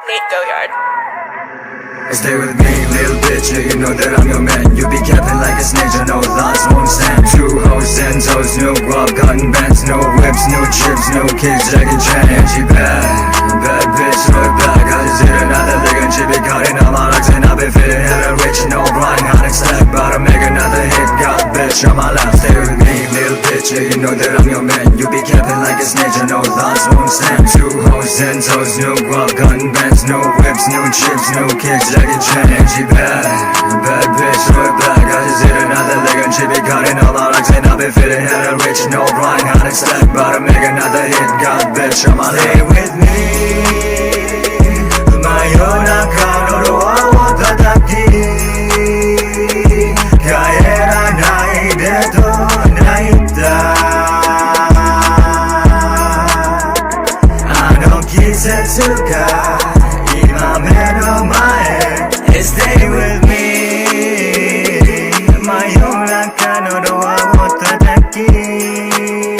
Nate Goyard. Stay with me, little bitch, yeah, you know that I'm your man. You be capping like a snake, I know lies won't stand. Two hoes, 10 toes, no guap, cotton bands, no whips, no chips, no kicks, Jackie Chan. And she bad bitch, throw it back. I just hit another lick and she be cutting on my legs. And I be feeling hella rich, no blind, hot stack. About to make another hit, got bitch on my lap. Stay with me, little bitch, yeah, you know that I'm your man. You be capping like a snake, I know lies won't stand. Two hoes, 10 toes, no guap, cotton bands, no whips, no chips, no kicks, Jackie Chan. And she bad bitch, throw it back. I just hit another lick and she be cutting all my legs. And I be feeling hella rich, no blind, hot stack. About to make another hit, got bitch on my lap. Stay with me, my own account, no I want that key. Kaera nai deto naita. Ano kisetsu ga ima me no mae. Stay with me, my own account, no I want that key.